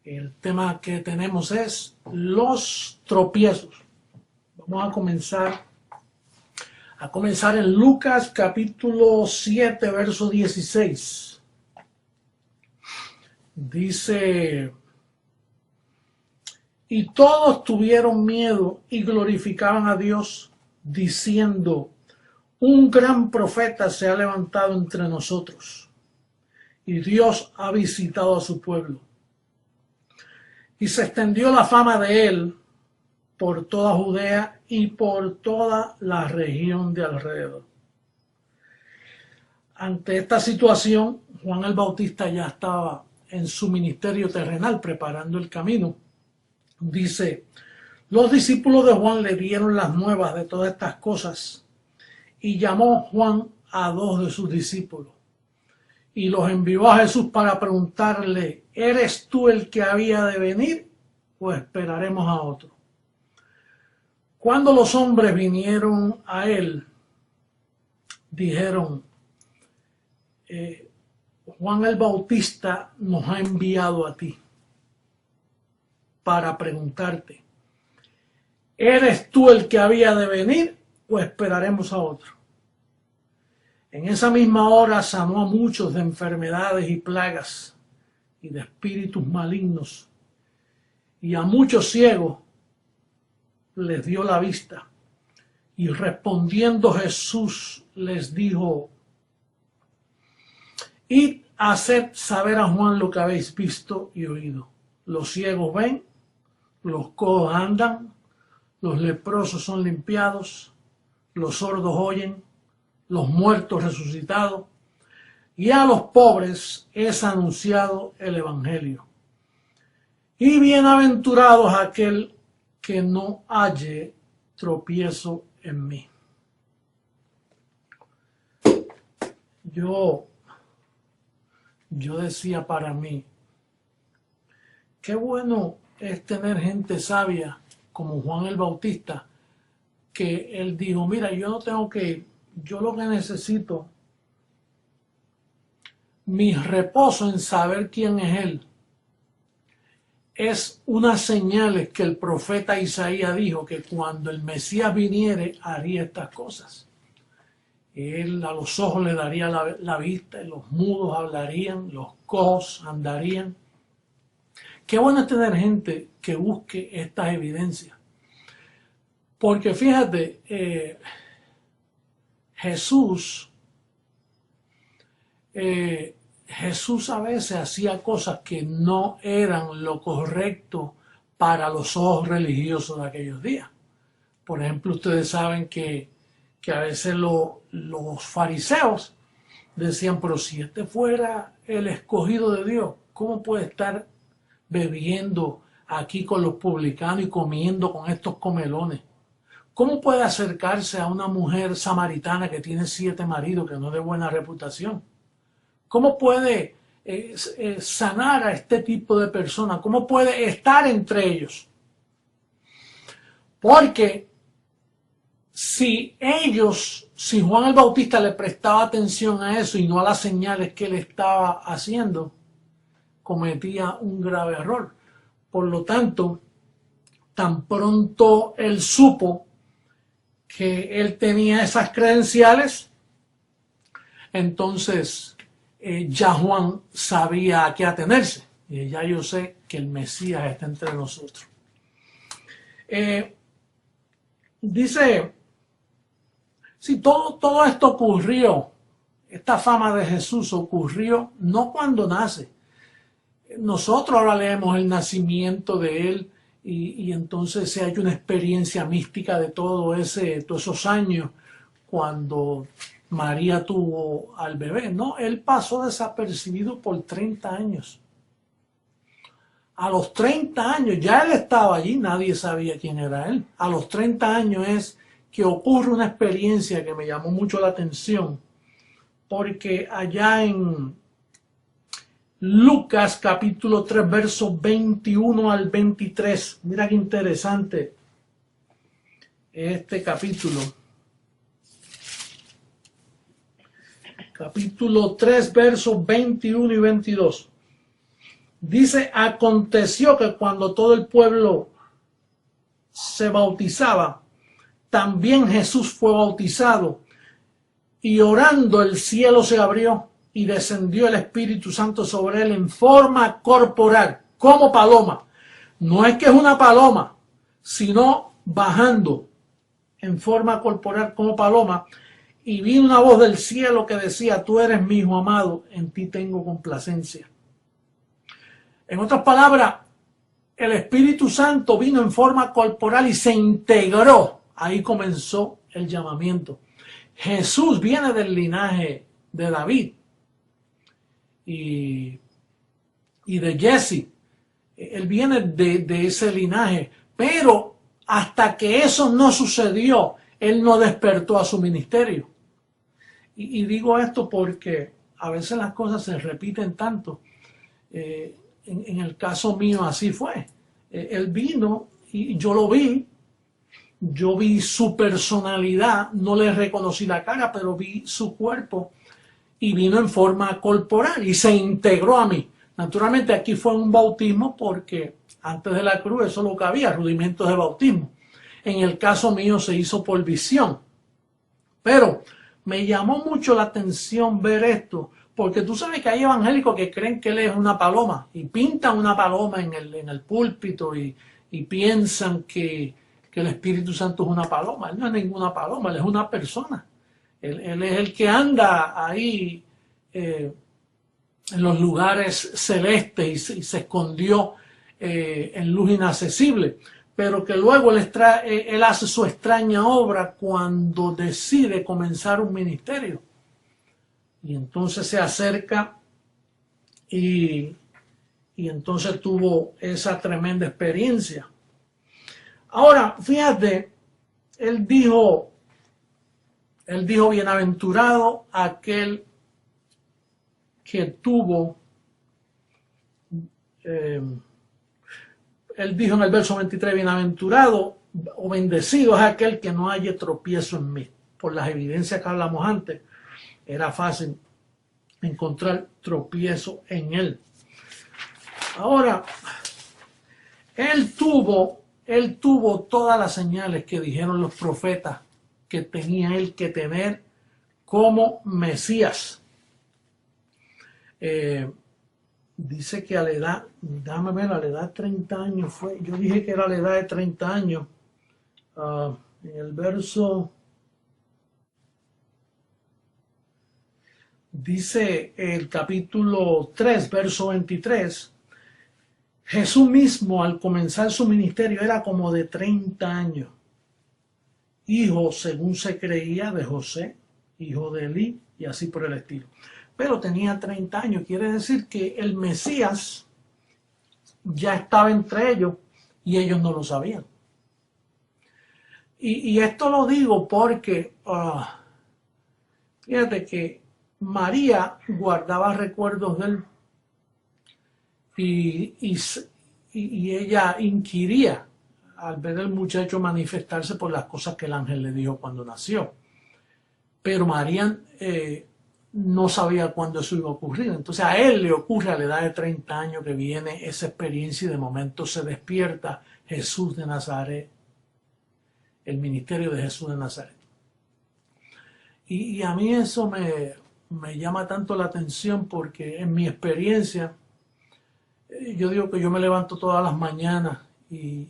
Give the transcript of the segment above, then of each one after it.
El tema que tenemos es los tropiezos. Vamos a comenzar en Lucas capítulo 7, verso 16. Dice: y todos tuvieron miedo y glorificaban a Dios, diciendo: un gran profeta se ha levantado entre nosotros, y Dios ha visitado a su pueblo. Y se extendió la fama de él por toda Judea y por toda la región de alrededor. Ante esta situación, Juan el Bautista ya estaba en su ministerio terrenal, preparando el camino. Dice: los discípulos de Juan le dieron las nuevas de todas estas cosas, y llamó Juan a 2 de sus discípulos, y los envió a Jesús para preguntarle: ¿eres tú el que había de venir, o esperaremos a otro? Cuando los hombres vinieron a él, dijeron: Juan el Bautista nos ha enviado a ti para preguntarte: ¿eres tú el que había de venir, o esperaremos a otro? En esa misma hora sanó a muchos de enfermedades y plagas y de espíritus malignos, y a muchos ciegos les dio la vista. Y respondiendo Jesús les dijo: id a hacer saber a Juan lo que habéis visto y oído. Los ciegos ven, los cojos andan, los leprosos son limpiados, los sordos oyen, los muertos resucitados, y a los pobres es anunciado el evangelio. Y bienaventurados aquel que no halle tropiezo en mí. Yo decía para mí, qué bueno es tener gente sabia como Juan el Bautista, que él dijo: mira, yo no tengo que ir, yo lo que necesito, mi reposo en saber quién es él, es unas señales que el profeta Isaías dijo que cuando el Mesías viniere haría estas cosas. Él a los ojos le daría la vista, los mudos hablarían, los cojos andarían. Qué bueno es tener gente que busque estas evidencias. Porque fíjate, Jesús a veces hacía cosas que no eran lo correcto para los ojos religiosos de aquellos días. Por ejemplo, ustedes saben que a veces los fariseos decían: pero si este fuera el escogido de Dios, ¿cómo puede estar bebiendo aquí con los publicanos y comiendo con estos comelones? ¿Cómo puede acercarse a una mujer samaritana que tiene 7 maridos, que no es de buena reputación? ¿Cómo puede sanar a este tipo de personas? ¿Cómo puede estar entre ellos? Porque si Juan el Bautista le prestaba atención a eso y no a las señales que él estaba haciendo, cometía un grave error. Por lo tanto, tan pronto él supo que él tenía esas credenciales, entonces ya Juan sabía a qué atenerse. Y ya yo sé que el Mesías está entre nosotros. Dice: si todo esto ocurrió, esta fama de Jesús ocurrió no cuando nace. Nosotros ahora leemos el nacimiento de él y entonces se ha hecho una experiencia mística de todos esos años cuando María tuvo al bebé. No, él pasó desapercibido por 30 años. A los 30 años, ya él estaba allí, nadie sabía quién era él. A los 30 años es que ocurre una experiencia que me llamó mucho la atención, porque allá en Lucas capítulo 3, versos 21 al 23, mira qué interesante este capítulo. Capítulo 3, versos 21 y 22. Dice, aconteció que cuando todo el pueblo se bautizaba, también Jesús fue bautizado, y orando el cielo se abrió y descendió el Espíritu Santo sobre él en forma corporal, como paloma. No es que es una paloma, sino bajando en forma corporal como paloma. Y vino una voz del cielo que decía, tú eres mi hijo amado, en ti tengo complacencia. En otras palabras, el Espíritu Santo vino en forma corporal y se integró. Ahí comenzó el llamamiento. Jesús viene del linaje de David y de Jesse. Él viene de ese linaje. Pero hasta que eso no sucedió, él no despertó a su ministerio. Y digo esto porque a veces las cosas se repiten tanto. En el caso mío así fue. Él vino y yo lo vi. Yo vi su personalidad, no le reconocí la cara, pero vi su cuerpo y vino en forma corporal y se integró a mí. Naturalmente aquí fue un bautismo porque antes de la cruz eso es lo que había, rudimentos de bautismo. En el caso mío se hizo por visión. Pero me llamó mucho la atención ver esto, porque tú sabes que hay evangélicos que creen que él es una paloma y pintan una paloma en el púlpito y piensan que el Espíritu Santo es una paloma. Él no es ninguna paloma, él es una persona. Él es el que anda ahí en los lugares celestes y se escondió en luz inaccesible. Pero que luego él hace su extraña obra cuando decide comenzar un ministerio. Y entonces se acerca y entonces tuvo esa tremenda experiencia. Ahora, fíjate, él dijo, bienaventurado aquel que tuvo, él dijo en el verso 23, bienaventurado o bendecido es aquel que no haya tropiezo en mí. Por las evidencias que hablamos antes, era fácil encontrar tropiezo en él. Ahora, él tuvo todas las señales que dijeron los profetas que tenía él que tener como Mesías. Dice que a la edad, déjame ver, a la edad de 30 años fue, yo dije que era a la edad de 30 años. En el verso, dice el capítulo 3, verso 23, Jesús mismo al comenzar su ministerio era como de 30 años, hijo, según se creía, de José, hijo de Elí, y así por el estilo. Pero tenía 30 años, quiere decir que el Mesías ya estaba entre ellos y ellos no lo sabían. Y esto lo digo porque, fíjate que María guardaba recuerdos de él. Y ella inquiría al ver al muchacho manifestarse por las cosas que el ángel le dijo cuando nació. Pero María no sabía cuándo eso iba a ocurrir. Entonces a él le ocurre a la edad de 30 años que viene esa experiencia y de momento se despierta Jesús de Nazaret, el ministerio de Jesús de Nazaret. Y a mí eso me llama tanto la atención porque en mi experiencia, yo digo que yo me levanto todas las mañanas y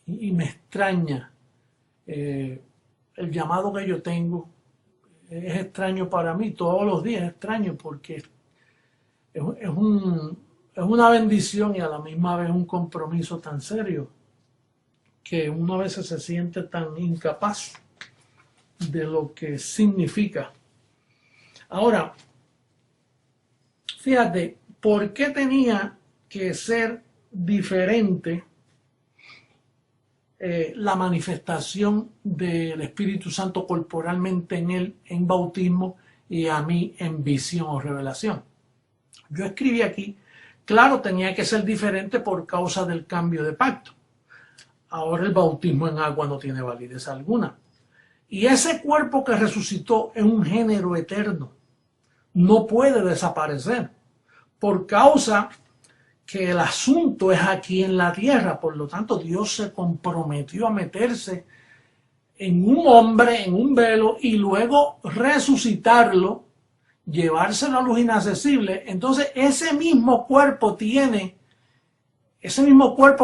me extraña el llamado que yo tengo. Es extraño para mí, todos los días es extraño porque es una bendición y a la misma vez un compromiso tan serio que uno a veces se siente tan incapaz de lo que significa. Ahora, fíjate, ¿por qué tenía que ser diferente la manifestación del Espíritu Santo corporalmente en él en bautismo y a mí en visión o revelación? Yo escribí aquí, claro, tenía que ser diferente por causa del cambio de pacto. Ahora el bautismo en agua no tiene validez alguna. Y ese cuerpo que resucitó es un género eterno. No puede desaparecer por causa que el asunto es aquí en la tierra. Por lo tanto, Dios se comprometió a meterse en un hombre, en un velo, y luego resucitarlo, llevárselo a luz inaccesible. Entonces, ese mismo cuerpo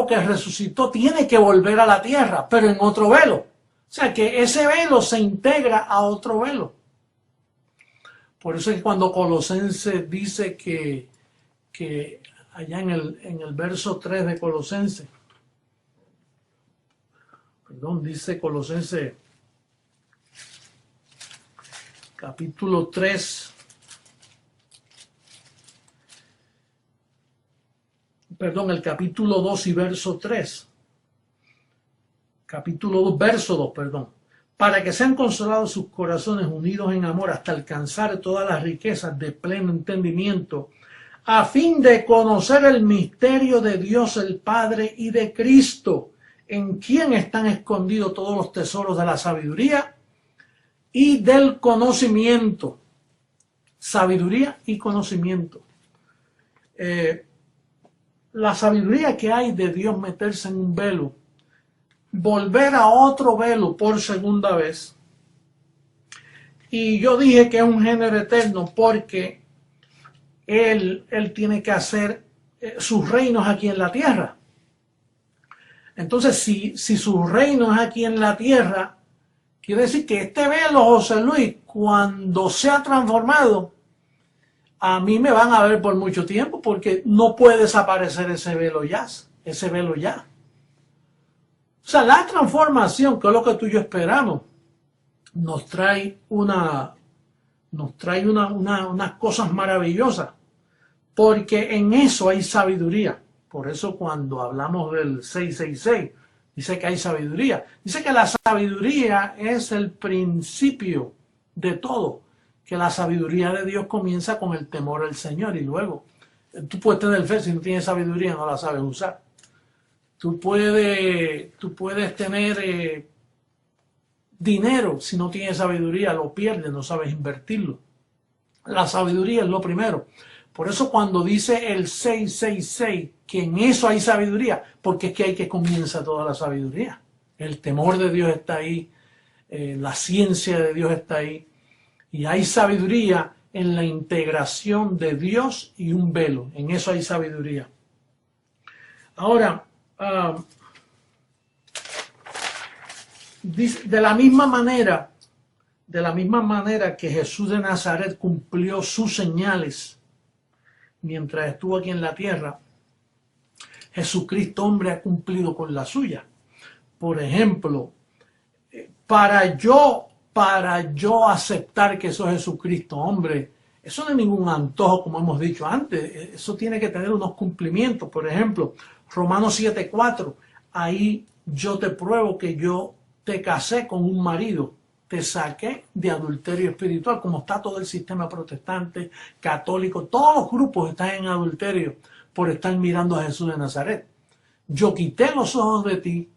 que resucitó tiene que volver a la tierra, pero en otro velo. O sea que ese velo se integra a otro velo. Por eso es que cuando Colosenses dice que allá en el verso 3 de Colosenses, dice Colosenses capítulo 3, el capítulo 2 y verso 3, capítulo 2, verso 2, para que sean consolados sus corazones unidos en amor hasta alcanzar todas las riquezas de pleno entendimiento, a fin de conocer el misterio de Dios el Padre y de Cristo, en quien están escondidos todos los tesoros de la sabiduría y del conocimiento. Sabiduría y conocimiento. La sabiduría que hay de Dios meterse en un velo, volver a otro velo por segunda vez. Y yo dije que es un género eterno porque Él tiene que hacer sus reinos aquí en la tierra. Entonces, si su reino es aquí en la tierra, quiere decir que este velo, José Luis, cuando sea transformado, a mí me van a ver por mucho tiempo porque no puede desaparecer ese velo ya. O sea, la transformación, que es lo que tú y yo esperamos, nos trae unas cosas maravillosas, porque en eso hay sabiduría. Por eso cuando hablamos del 666, dice que hay sabiduría. Dice que la sabiduría es el principio de todo, que la sabiduría de Dios comienza con el temor al Señor y luego, tú puedes tener fe, si no tienes sabiduría no la sabes usar. Tú puedes tener dinero, si no tienes sabiduría lo pierdes, no sabes invertirlo. La sabiduría es lo primero. Por eso cuando dice el 666, que en eso hay sabiduría, porque es que ahí que comienza toda la sabiduría. El temor de Dios está ahí, la ciencia de Dios está ahí, y hay sabiduría en la integración de Dios y un velo. En eso hay sabiduría. Ahora, de la misma manera que Jesús de Nazaret cumplió sus señales mientras estuvo aquí en la tierra, Jesucristo hombre ha cumplido con la suya. Por ejemplo, para yo aceptar que eso es Jesucristo hombre, eso no es ningún antojo, como hemos dicho antes, eso tiene que tener unos cumplimientos. Por ejemplo, Romanos 7:4, ahí yo te pruebo que yo te casé con un marido, te saqué de adulterio espiritual, como está todo el sistema protestante, católico, todos los grupos están en adulterio por estar mirando a Jesús de Nazaret. Yo quité los ojos de ti,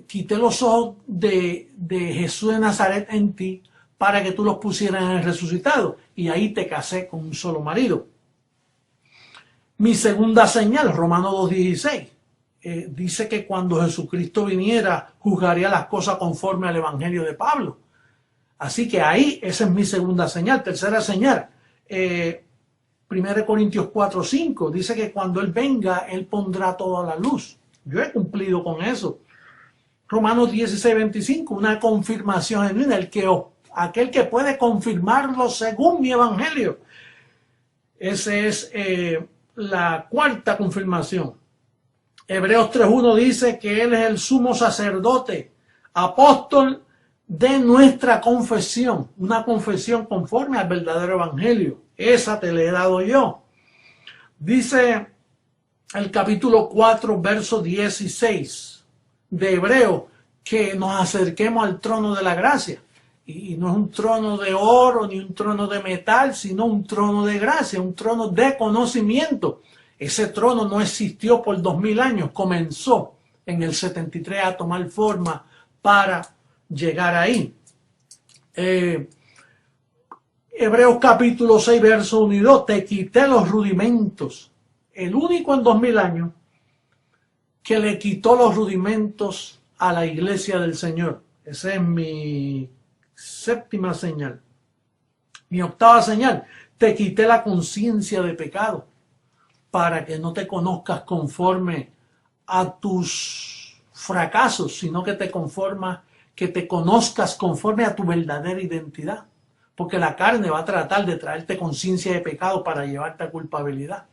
quité los ojos de Jesús de Nazaret en ti para que tú los pusieras en el resucitado, y ahí te casé con un solo marido. Mi segunda señal, Romanos 2:16, dice que cuando Jesucristo viniera juzgaría las cosas conforme al evangelio de Pablo. Así que ahí esa es mi segunda señal. Tercera señal, 1 Corintios 4:5, dice que cuando Él venga, Él pondrá todo a la luz. Yo he cumplido con eso. Romanos 16:25, una confirmación genuina, aquel que puede confirmarlo según mi evangelio. Esa es la cuarta confirmación. Hebreos 3:1 dice que Él es el sumo sacerdote, apóstol de nuestra confesión, una confesión conforme al verdadero evangelio. Esa te la he dado yo. Dice el capítulo 4, verso 16 de Hebreos, que nos acerquemos al trono de la gracia. Y no es un trono de oro ni un trono de metal, sino un trono de gracia, un trono de conocimiento. Ese trono no existió por 2000 años, comenzó en el 73 a tomar forma para llegar ahí. Hebreos capítulo 6, verso 1 y 2, te quité los rudimentos. el único en 2000 años que le quitó los rudimentos a la iglesia del Señor. Esa es mi séptima señal. Mi octava señal, te quité la conciencia de pecado para que no te conozcas conforme a tus fracasos, sino que te conozcas conforme a tu verdadera identidad. Porque la carne va a tratar de traerte conciencia de pecado para llevarte a culpabilidad.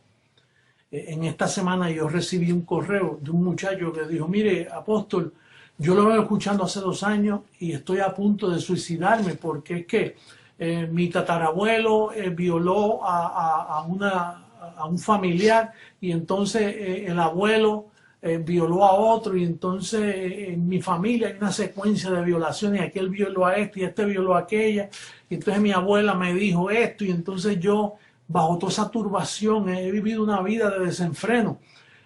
En esta semana yo recibí un correo de un muchacho que dijo, mire, apóstol, yo lo vengo escuchando hace 2 años y estoy a punto de suicidarme porque es que mi tatarabuelo violó a un familiar y entonces el abuelo violó a otro y entonces en mi familia hay una secuencia de violaciones, y aquel violó a este y este violó a aquella, y entonces mi abuela me dijo esto y entonces yo bajo toda esa turbación he vivido una vida de desenfreno.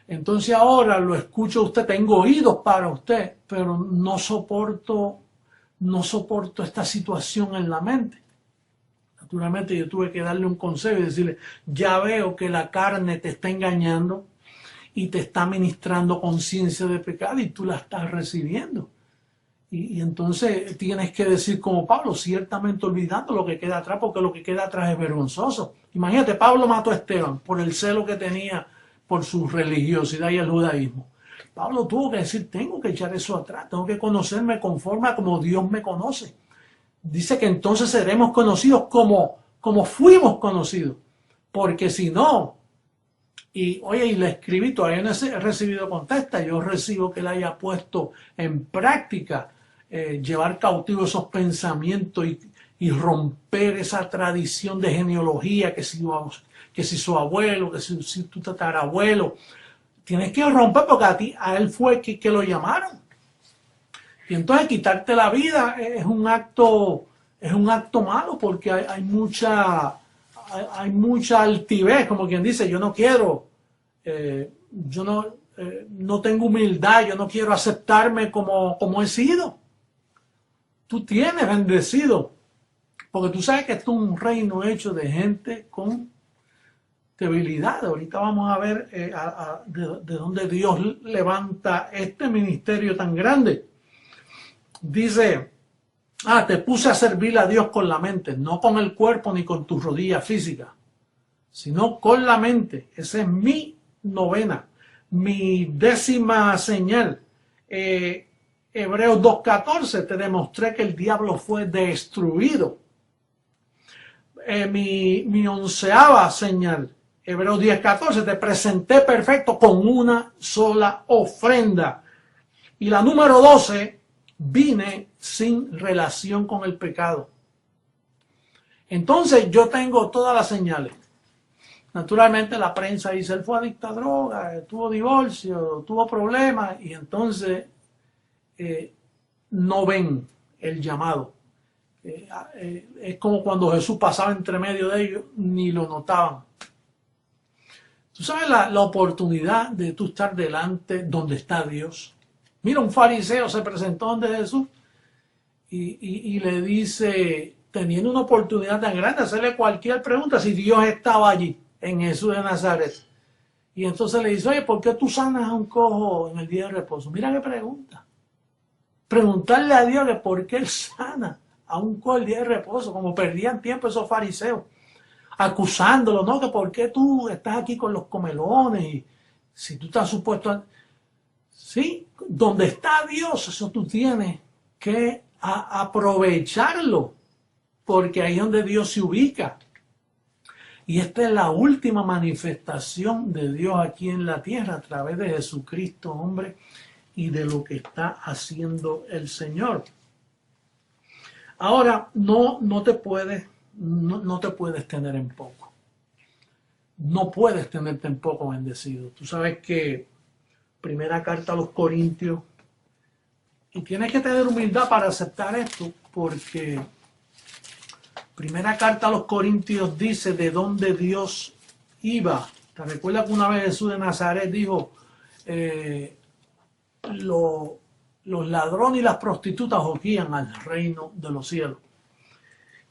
Entonces ahora lo escucho a usted, tengo oídos para usted, pero no soporto esta situación en la mente. Naturalmente yo tuve que darle un consejo y decirle, ya veo que la carne te está engañando y te está ministrando conciencia de pecado y tú la estás recibiendo. Y entonces tienes que decir como Pablo, ciertamente olvidando lo que queda atrás, porque lo que queda atrás es vergonzoso. Imagínate, Pablo mató a Esteban por el celo que tenía por su religiosidad y el judaísmo. Pablo tuvo que decir, tengo que echar eso atrás, tengo que conocerme conforme a como Dios me conoce. Dice que entonces seremos conocidos como fuimos conocidos, porque si no, y oye, y le escribí, todavía no he recibido contesta, yo recibo que él haya puesto en práctica llevar cautivo esos pensamientos y romper esa tradición de genealogía, que si su abuelo, que si tu tatarabuelo, tienes que romper porque a él fue que lo llamaron. Y entonces quitarte la vida es un acto malo porque hay mucha altivez, como quien dice, yo no quiero, no tengo humildad, yo no quiero aceptarme como he sido. Tú tienes bendecido, porque tú sabes que esto es un reino hecho de gente con debilidad. Ahorita vamos a ver de dónde Dios levanta este ministerio tan grande. Dice, te puse a servir a Dios con la mente, no con el cuerpo ni con tus rodillas físicas, sino con la mente. Esa es mi novena, mi 10ª señal. Hebreos 2:14, te demostré que el diablo fue destruido. Mi 11ª señal, Hebreos 10:14, te presenté perfecto con una sola ofrenda. Y la número 12, vine sin relación con el pecado. Entonces yo tengo todas las señales. Naturalmente la prensa dice, él fue adicto a droga, tuvo divorcio, tuvo problemas, y entonces no ven el llamado. Es como cuando Jesús pasaba entre medio de ellos, ni lo notaban. Tú sabes la oportunidad de tú estar delante donde está Dios. Mira, un fariseo se presentó ante Jesús y le dice, teniendo una oportunidad tan grande, hacerle cualquier pregunta si Dios estaba allí, en Jesús de Nazaret. Y entonces le dice, oye, ¿por qué tú sanas a un cojo en el día de reposo? Mira qué pregunta. Preguntarle a Dios que por qué él sana a un cojo el día de reposo, como perdían tiempo esos fariseos, acusándolo, ¿no? Que por qué tú estás aquí con los comelones y si tú estás supuesto a... Sí, donde está Dios, eso tú tienes que aprovecharlo, porque ahí es donde Dios se ubica. Y esta es la última manifestación de Dios aquí en la tierra a través de Jesucristo, hombre, y de lo que está haciendo el Señor. Ahora, no te puedes tener en poco. No puedes tenerte en poco, bendecido. Tú sabes que primera carta a los Corintios, y tienes que tener humildad para aceptar esto, porque primera carta a los Corintios dice de dónde Dios iba. ¿Te recuerdas que una vez Jesús de Nazaret dijo, los ladrones y las prostitutas ojían al reino de los cielos?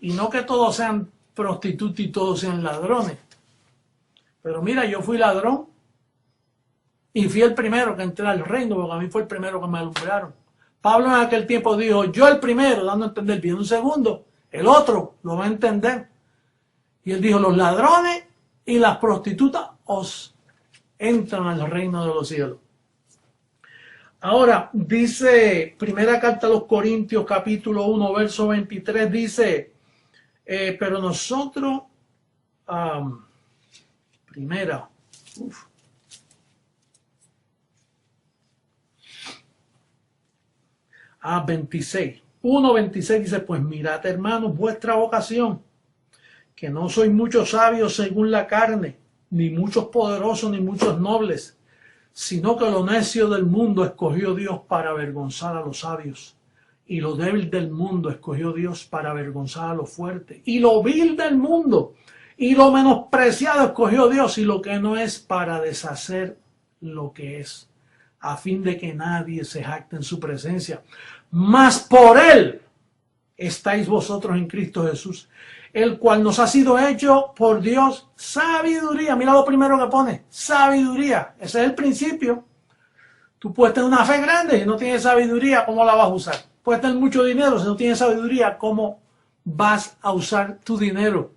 Y no que todos sean prostitutas y todos sean ladrones. Pero mira, yo fui ladrón y fui el primero que entré al reino, porque a mí fue el primero que me alumbraron. Pablo en aquel tiempo dijo, yo el primero, dando a entender, viene un segundo, el otro lo va a entender. Y él dijo, los ladrones y las prostitutas os entran al reino de los cielos. Ahora, dice, primera carta a los Corintios, capítulo 1, verso 23, dice, pero nosotros, primera, 26, 1:26 dice, pues mirad, hermanos, vuestra vocación, que no sois muchos sabios según la carne, ni muchos poderosos, ni muchos nobles, sino que lo necio del mundo escogió Dios para avergonzar a los sabios, y lo débil del mundo escogió Dios para avergonzar a los fuertes, y lo vil del mundo y lo menospreciado escogió Dios, y lo que no es, para deshacer lo que es, a fin de que nadie se jacte en su presencia. Mas por él estáis vosotros en Cristo Jesús, el cual nos ha sido hecho por Dios sabiduría. Mira lo primero que pone, sabiduría. Ese es el principio. Tú puedes tener una fe grande y no tienes sabiduría, ¿cómo la vas a usar? Puedes tener mucho dinero, si no tienes sabiduría, ¿cómo vas a usar tu dinero?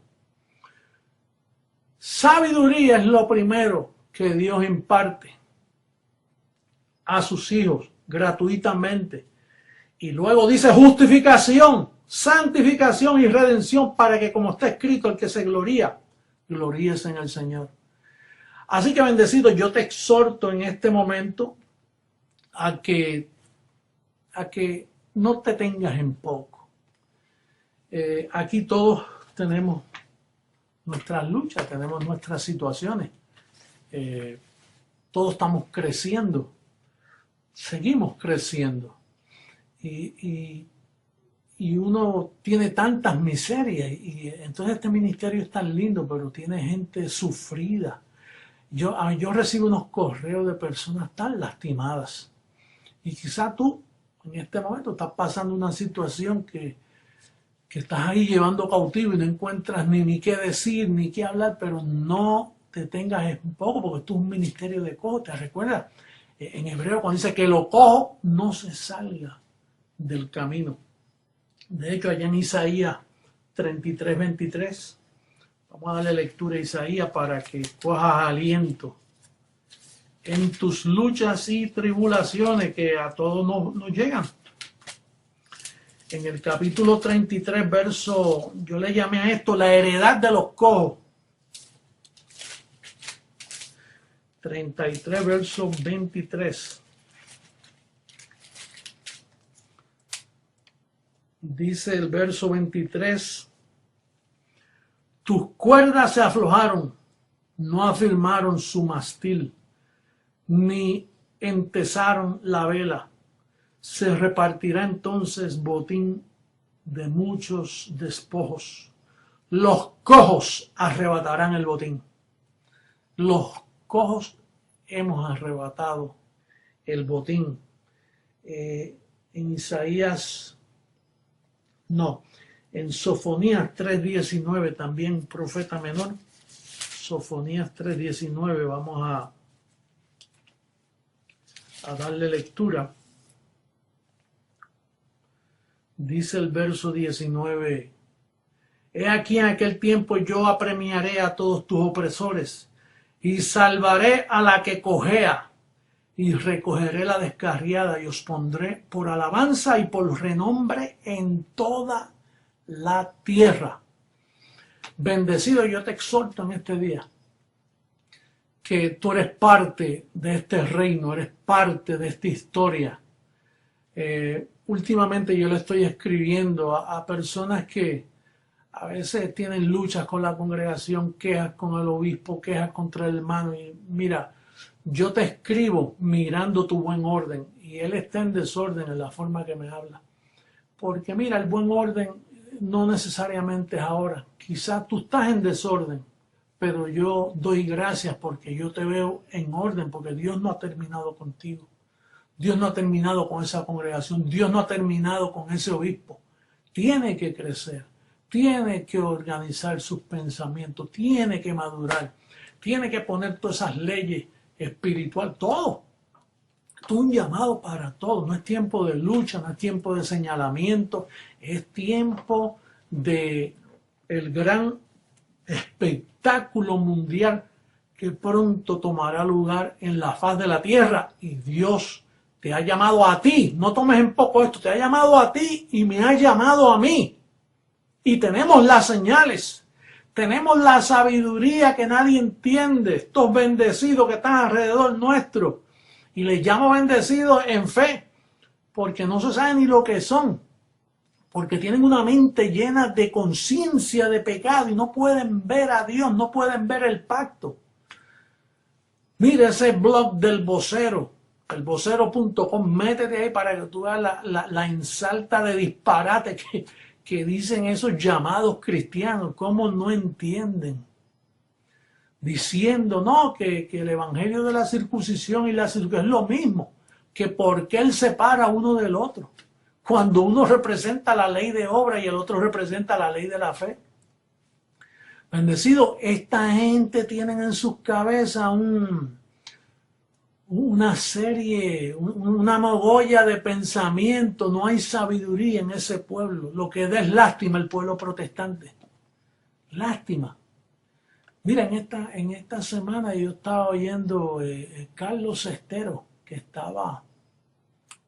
Sabiduría es lo primero que Dios imparte a sus hijos gratuitamente. Y luego dice justificación, santificación y redención, para que, como está escrito, el que se gloría, gloríese en el Señor. Así que, bendecido, yo te exhorto en este momento a que no te tengas en poco. Aquí todos tenemos nuestras luchas, tenemos nuestras situaciones. Todos estamos creciendo, seguimos creciendo. Y uno tiene tantas miserias, y entonces este ministerio es tan lindo, pero tiene gente sufrida. Yo recibo unos correos de personas tan lastimadas, y quizá tú en este momento estás pasando una situación que estás ahí llevando cautivo y no encuentras ni qué decir, ni qué hablar, pero no te tengas un poco, porque esto es un ministerio de cojo. ¿Te recuerdas? En hebreo cuando dice que lo cojo no se salga del camino. De hecho, allá en Isaías 33:23, vamos a darle lectura a Isaías para que cojas aliento en tus luchas y tribulaciones que a todos nos llegan. En el capítulo 33, verso, yo le llamé a esto la heredad de los cojos. 33, verso 23. Dice el verso 23, tus cuerdas se aflojaron, no afirmaron su mastil, ni entesaron la vela. Se repartirá entonces botín de muchos despojos. Los cojos arrebatarán el botín. Los cojos hemos arrebatado el botín. En Isaías, no, en Sofonías 3:19, también profeta menor. Sofonías 3:19, vamos a darle lectura. Dice el verso 19, he aquí en aquel tiempo yo apremiaré a todos tus opresores y salvaré a la que cojea y recogeré la descarriada y os pondré por alabanza y por renombre en toda la tierra. Bendecido, yo te exhorto en este día que tú eres parte de este reino, eres parte de esta historia. Últimamente yo le estoy escribiendo a personas que a veces tienen luchas con la congregación, quejas con el obispo, quejas contra el hermano. Y mira, yo te escribo mirando tu buen orden, y él está en desorden en la forma que me habla. Porque mira, el buen orden no necesariamente es ahora. Quizás tú estás en desorden, pero yo doy gracias porque yo te veo en orden, porque Dios no ha terminado contigo. Dios no ha terminado con esa congregación, Dios no ha terminado con ese obispo. Tiene que crecer, tiene que organizar sus pensamientos, tiene que madurar, tiene que poner todas esas leyes espiritual, todo. Esto es un llamado para todos. No es tiempo de lucha, no es tiempo de señalamiento, es tiempo de el gran espectáculo mundial que pronto tomará lugar en la faz de la tierra. Y Dios te ha llamado a ti, no tomes en poco esto, te ha llamado a ti y me ha llamado a mí. Y tenemos las señales, tenemos la sabiduría que nadie entiende, estos bendecidos que están alrededor nuestro. Y les llamo bendecidos en fe, porque no se sabe ni lo que son, porque tienen una mente llena de conciencia de pecado y no pueden ver a Dios, no pueden ver el pacto. Mira ese blog del vocero, elvocero.com, métete ahí para que tú veas la insalta de disparate que dicen esos llamados cristianos, cómo no entienden. Diciendo, no, que el evangelio de la circuncisión y la circuncisión es lo mismo, que porque él separa uno del otro, cuando uno representa la ley de obra y el otro representa la ley de la fe. Bendecido, esta gente tiene en sus cabezas una serie, una mogolla de pensamiento, no hay sabiduría en ese pueblo, lo que da es lástima el pueblo protestante, lástima. Mira, en esta semana yo estaba oyendo Carlos Estero, que estaba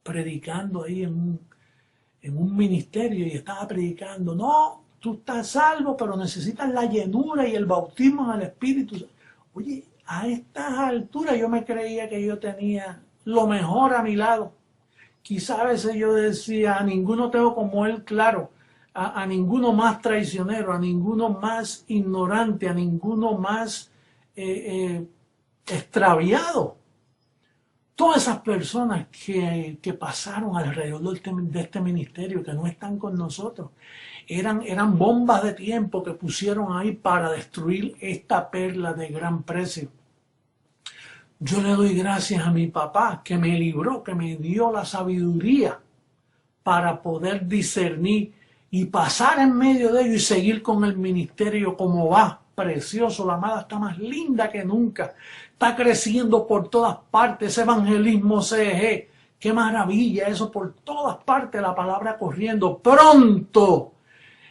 predicando ahí en un ministerio y estaba predicando, no, tú estás salvo, pero necesitas la llenura y el bautismo en el Espíritu. Oye, a estas alturas yo me creía que yo tenía lo mejor a mi lado. Quizá a veces yo decía, a ninguno tengo como él claro, a ninguno más traicionero, a ninguno más ignorante, a ninguno más extraviado. Todas esas personas que pasaron alrededor de este ministerio, que no están con nosotros, eran bombas de tiempo que pusieron ahí para destruir esta perla de gran precio. Yo le doy gracias a mi papá que me libró, que me dio la sabiduría para poder discernir y pasar en medio de ello y seguir con el ministerio como va. Precioso, la amada está más linda que nunca, está creciendo por todas partes, ese evangelismo CG, qué maravilla eso, por todas partes la palabra corriendo, pronto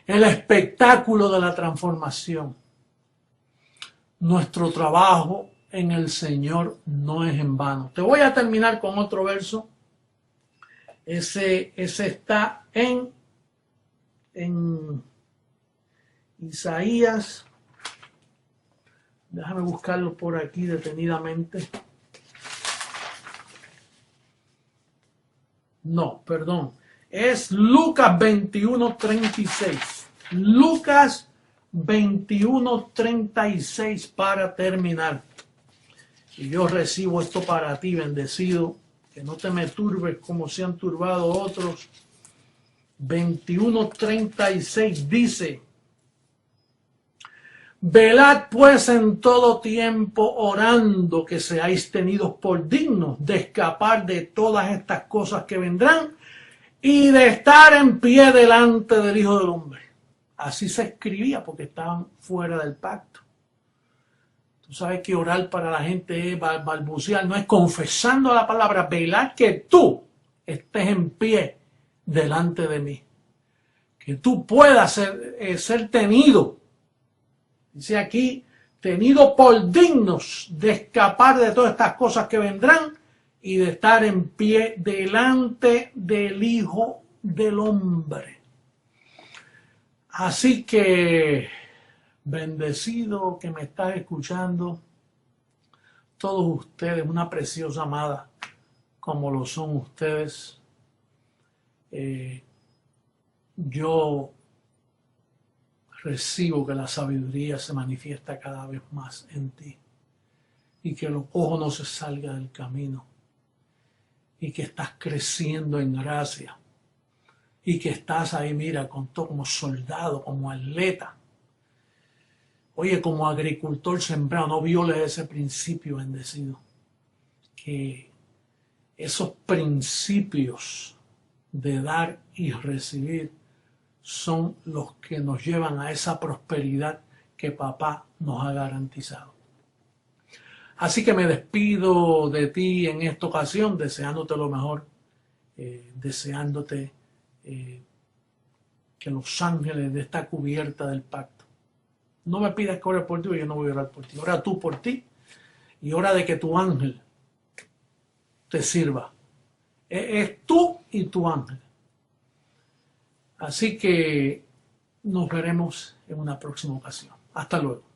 el espectáculo de la transformación. Nuestro trabajo en el Señor no es en vano. Te voy a terminar con otro verso, ese está en Isaías. Déjame buscarlo por aquí detenidamente. No, perdón. Es Lucas 21:36. Lucas 21:36 para terminar. Y yo recibo esto para ti, bendecido. Que no te me turbes como se han turbado otros. 21:36 dice: velad pues en todo tiempo orando que seáis tenidos por dignos de escapar de todas estas cosas que vendrán y de estar en pie delante del Hijo del Hombre. Así se escribía porque estaban fuera del pacto. Tú sabes que orar para la gente es balbucear, no es confesando la palabra, velad que tú estés en pie delante de mí. Que tú puedas ser tenido. Dice aquí, tenido por dignos de escapar de todas estas cosas que vendrán y de estar en pie delante del Hijo del Hombre. Así que, bendecido que me estás escuchando, todos ustedes, una preciosa amada, como lo son ustedes, yo recibo que la sabiduría se manifiesta cada vez más en ti y que los ojos no se salgan del camino y que estás creciendo en gracia y que estás ahí, mira, con todo como soldado, como atleta. Oye, como agricultor sembrado, no violes ese principio, bendecido. Que esos principios de dar y recibir son los que nos llevan a esa prosperidad que papá nos ha garantizado. Así que me despido de ti en esta ocasión, deseándote lo mejor, deseándote que los ángeles de esta cubierta del pacto. No me pidas que ore por ti, yo no voy a orar por ti. Ora tú por ti y ora de que tu ángel te sirva. Es tú y tu ángel. Así que nos veremos en una próxima ocasión. Hasta luego.